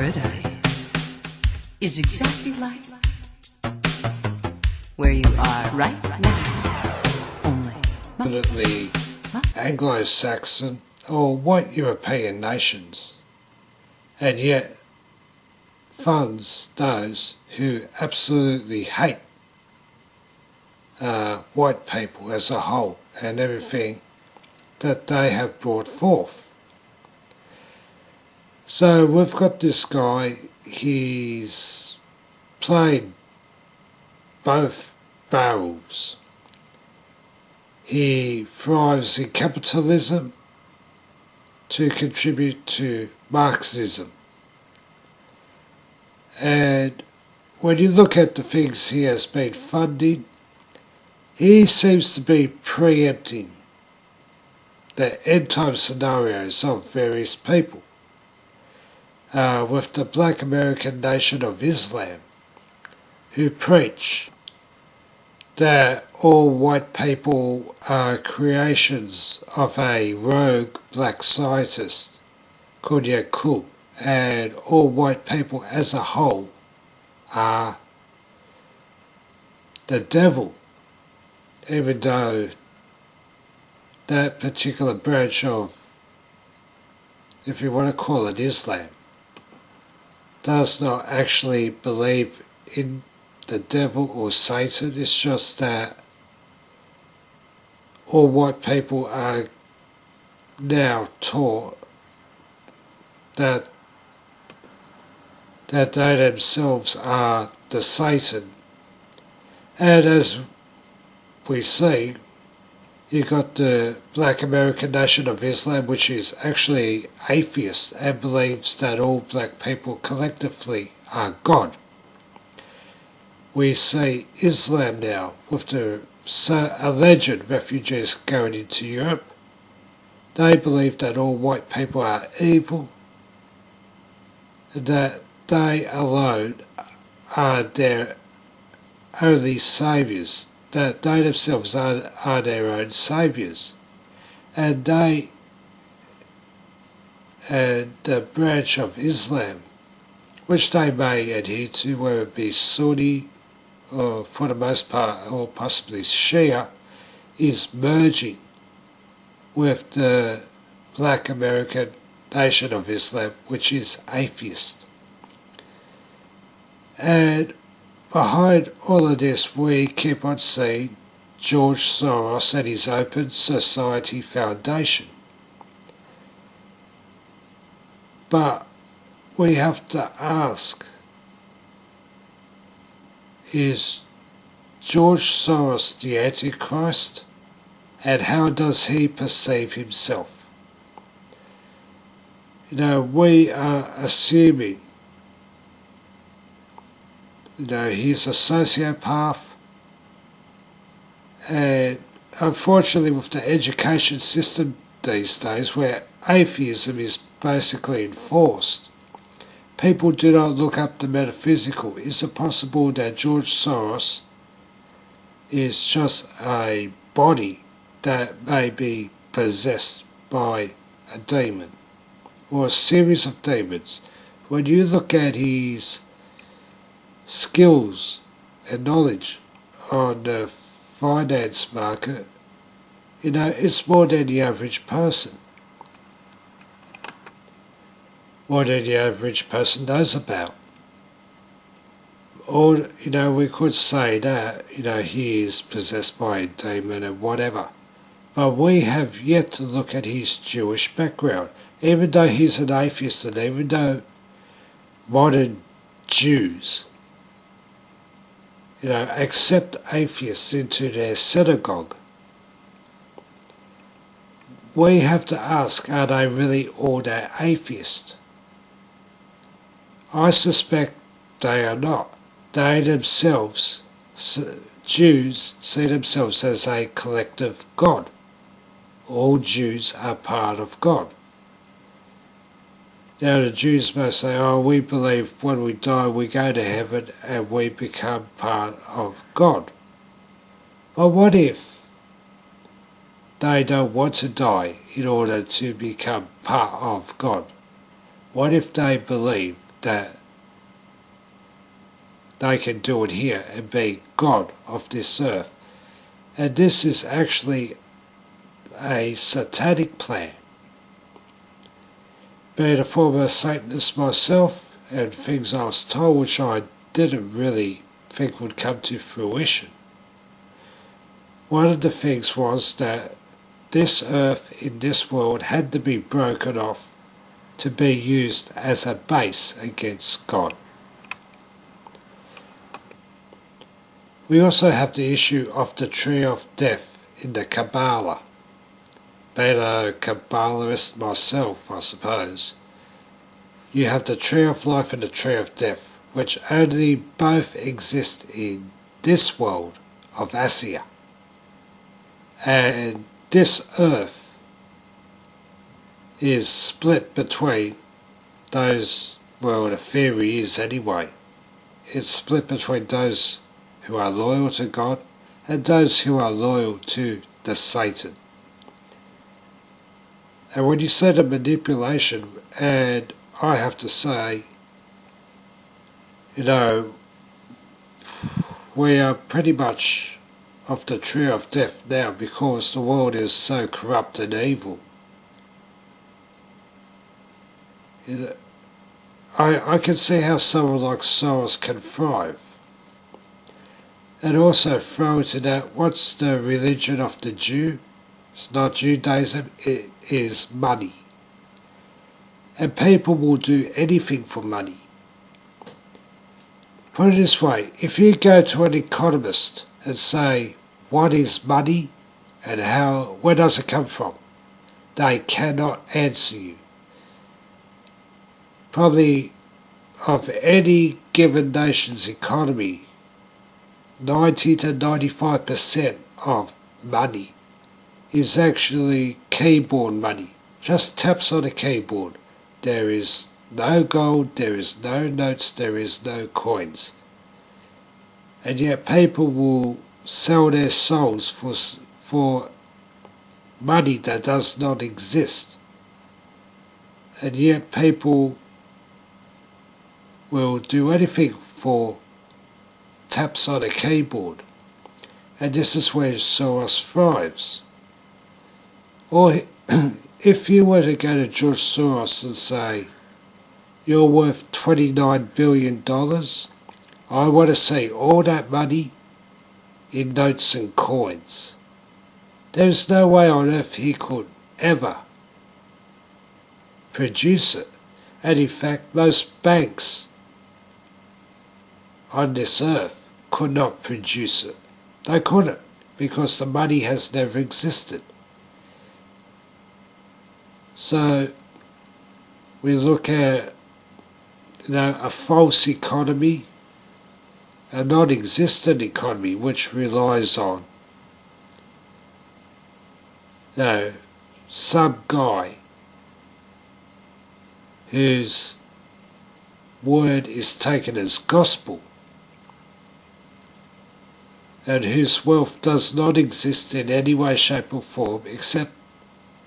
Paradise is exactly like where you are right now. Only Predominantly Anglo-Saxon or white European nations, and yet funds those who absolutely hate white people as a whole and everything that they have brought forth. So we've got this guy, he's played both barrels. He thrives in capitalism to contribute to Marxism. And when you look at the things he has been funding, he seems to be preempting the end-time scenarios of various people. With the Black American Nation of Islam, who preach that all white people are creations of a rogue black scientist called Yakub, and all white people as a whole are the devil, even though that particular branch of, if you want to call it Islam, does not actually believe in the devil or Satan. It's just that all white people are now taught that they themselves are the Satan. And as we see, you got the Black American Nation of Islam, which is actually atheist and believes that all black people collectively are God. We see Islam now with the alleged refugees going into Europe. They believe that all white people are evil, and that they alone are their only saviours, that they themselves are their own saviours, and they and the branch of Islam, which they may adhere to, whether it be Sunni or for the most part, or possibly Shia, is merging with the Black American Nation of Islam, which is atheist. And behind all of this, we keep on seeing George Soros and his Open Society Foundation. But we have to ask, is George Soros the Antichrist? And how does he perceive himself? You know, we are assuming, you know, he's a sociopath, and unfortunately with the education system these days, where atheism is basically enforced, people do not look up the metaphysical. Is it possible that George Soros is just a body that may be possessed by a demon or a series of demons? When you look at his skills and knowledge on the finance market, you know, it's more than the average person. More than the average person knows about. Or, you know, we could say that, you know, he is possessed by a demon and whatever. But we have yet to look at his Jewish background. Even though he's an atheist, and even though modern Jews, you know, accept atheists into their synagogue, we have to ask, are they really all that atheists? I suspect they are not. They themselves, Jews, see themselves as a collective God. All Jews are part of God. Now the Jews may say, oh, we believe when we die we go to heaven and we become part of God. But what if they don't want to die in order to become part of God? What if they believe that they can do it here and be God of this earth. And this is actually a satanic plan. Being a former Satanist myself, and things I was told which I didn't really think would come to fruition. One of the things was that this earth in this world had to be broken off to be used as a base against God. We also have the issue of the tree of death in the Kabbalah. Being a Kabbalist myself, I suppose, you have the tree of life and the tree of death, which only both exist in this world of Asia. And this earth is split between those, well, the theory is anyway, it's split between those who are loyal to God and those who are loyal to the Satan. And when you say the manipulation, and I have to say, we are pretty much of the tree of death now because the world is so corrupt and evil. I can see how someone like Soros can thrive. And also throw into that, what's the religion of the Jew? It's not Judaism, it is money. And people will do anything for money. Put it this way, if you go to an economist and say, what is money and where does it come from? They cannot answer you. Probably of any given nation's economy, 90 to 95% of money is actually keyboard money. Just taps on a keyboard. There is no gold, there is no notes, there is no coins. And yet people will sell their souls for money that does not exist. And yet people will do anything for taps on a keyboard. And this is where Soros thrives. Or if you were to go to George Soros and say, you're worth $29 billion, I want to see all that money in notes and coins. There's no way on earth he could ever produce it. And in fact, most banks on this earth could not produce it. They couldn't, because the money has never existed. So we look at a false economy, a non-existent economy which relies on some guy whose word is taken as gospel and whose wealth does not exist in any way, shape or form except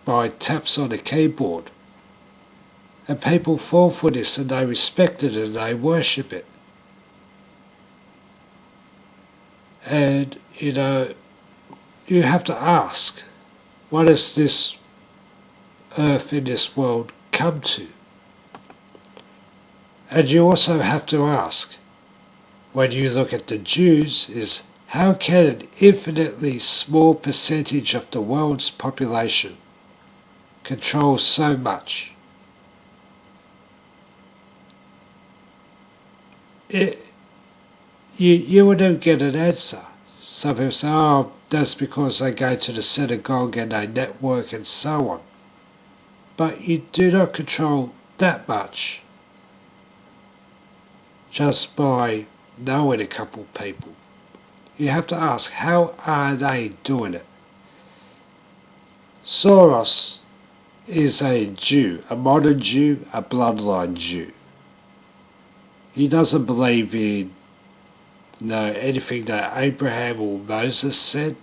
by taps on a keyboard. And people fall for this and they respect it and they worship it. And, you have to ask, what does this earth in this world come to? And you also have to ask, when you look at the Jews, is how can an infinitely small percentage of the world's population control so much? You wouldn't get an answer. Some people say, oh, that's because they go to the synagogue and they network and so on. But you do not control that much just by knowing a couple of people. You have to ask, how are they doing it? Soros is a Jew, a modern Jew, a bloodline Jew. He doesn't believe in anything that Abraham or Moses said.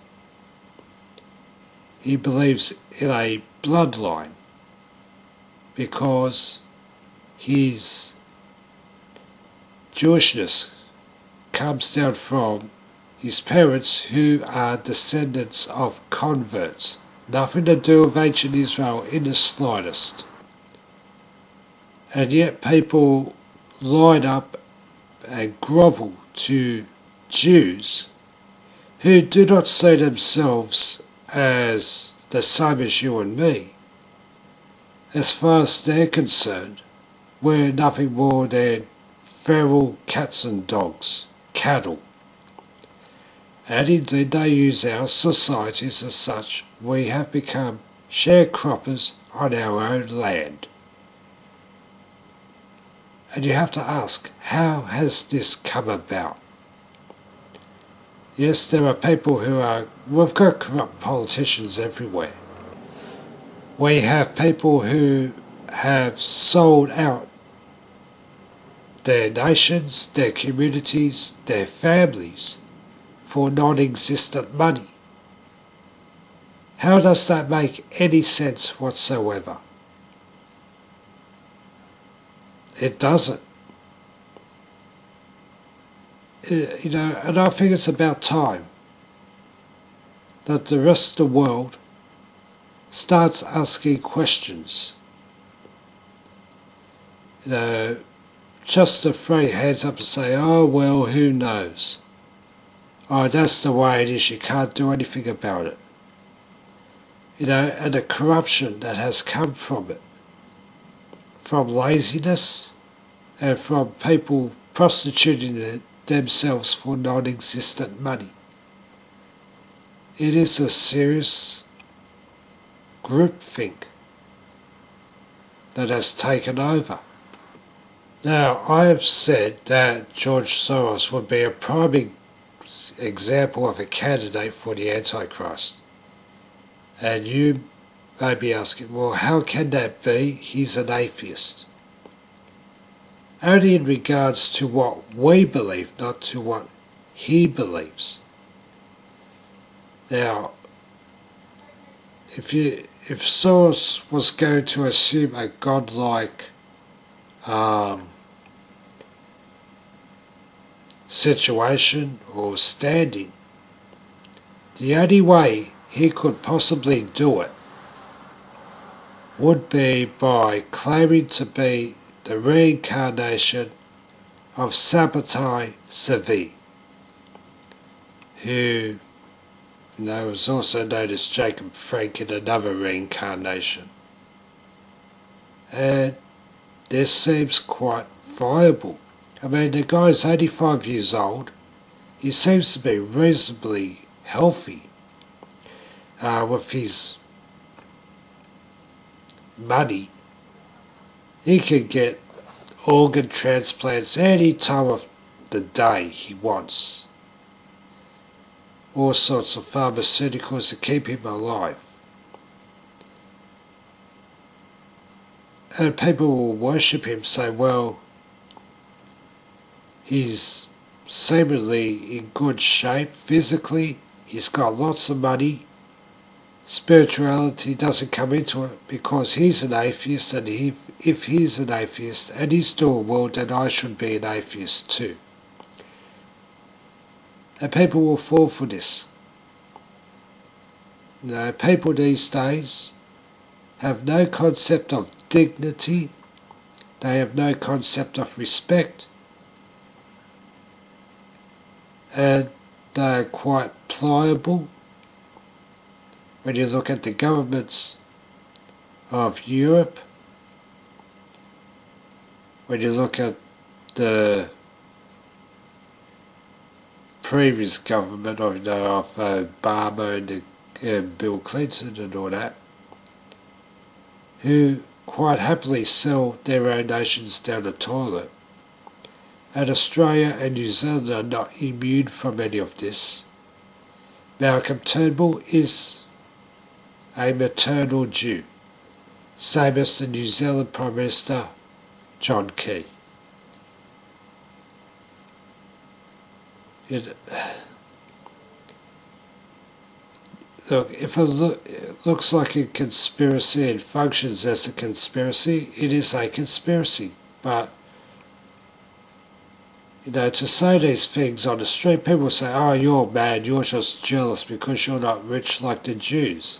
He believes in a bloodline because his Jewishness comes down from his parents who are descendants of converts. Nothing to do with ancient Israel in the slightest. And yet people line up and grovel to Jews who do not see themselves as the same as you and me. As far as they're concerned, we're nothing more than feral cats and dogs, cattle. And indeed they use our societies as such. We have become sharecroppers on our own land. And you have to ask, how has this come about? Yes, there are people we've got corrupt politicians everywhere. We have people who have sold out their nations, their communities, their families for non-existent money. How does that make any sense whatsoever? It doesn't. And I think it's about time that the rest of the world starts asking questions. Just to throw your hands up and say, oh well, who knows? Oh, that's the way it is, you can't do anything about it. And the corruption that has come from it, from laziness and from people prostituting themselves for non-existent money. It is a serious groupthink that has taken over. Now, I have said that George Soros would be a prime example of a candidate for the Antichrist. And you may be asking, well, how can that be? He's an atheist. Only in regards to what we believe, not to what he believes. Now, if Soros was going to assume a godlike situation or standing, the only way he could possibly do it would be by claiming to be the reincarnation of sabbatai tzevi, who was also known as Jacob Frank in another reincarnation. And this seems quite viable. I mean, the guy's 85 years old. He seems to be reasonably healthy with his money. He can get organ transplants any time of the day he wants. All sorts of pharmaceuticals to keep him alive. And people will worship him, say, well, he's seemingly in good shape physically, he's got lots of money, spirituality doesn't come into it because he's an atheist, and if he's an atheist and he's doing well, then I should be an atheist too. And people will fall for this. People these days have no concept of dignity, they have no concept of respect, and they are quite pliable. When you look at the governments of Europe, when you look at the previous government of Obama and Bill Clinton and all that, who quite happily sell their own nations down the toilet. And Australia and New Zealand are not immune from any of this. Malcolm Turnbull is a maternal Jew, same as the New Zealand Prime Minister John Key. Look, if it looks like a conspiracy and functions as a conspiracy, it is a conspiracy. But To say these things on the street, people say, oh, you're mad, you're just jealous because you're not rich like the Jews.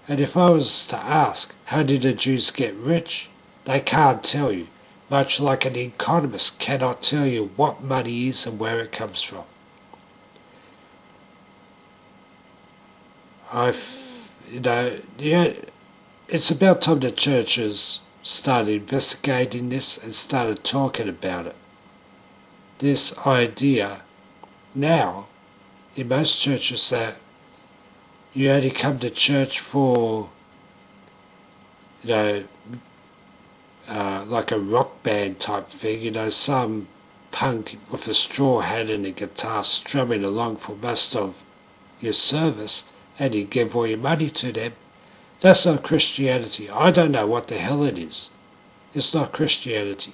And if I was to ask, how did the Jews get rich? They can't tell you, much like an economist cannot tell you what money is and where it comes from. It's about time the churches started investigating this and started talking about it. This idea now in most churches that you only come to church for, like a rock band type thing, some punk with a straw hat and a guitar strumming along for most of your service, and you give all your money to them. That's not Christianity. I don't know what the hell it is. It's not Christianity.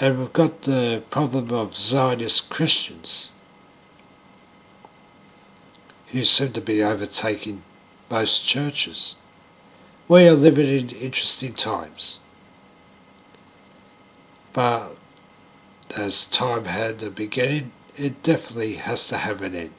And we've got the problem of Zionist Christians who seem to be overtaking most churches. We are living in interesting times. But as time had a beginning, it definitely has to have an end.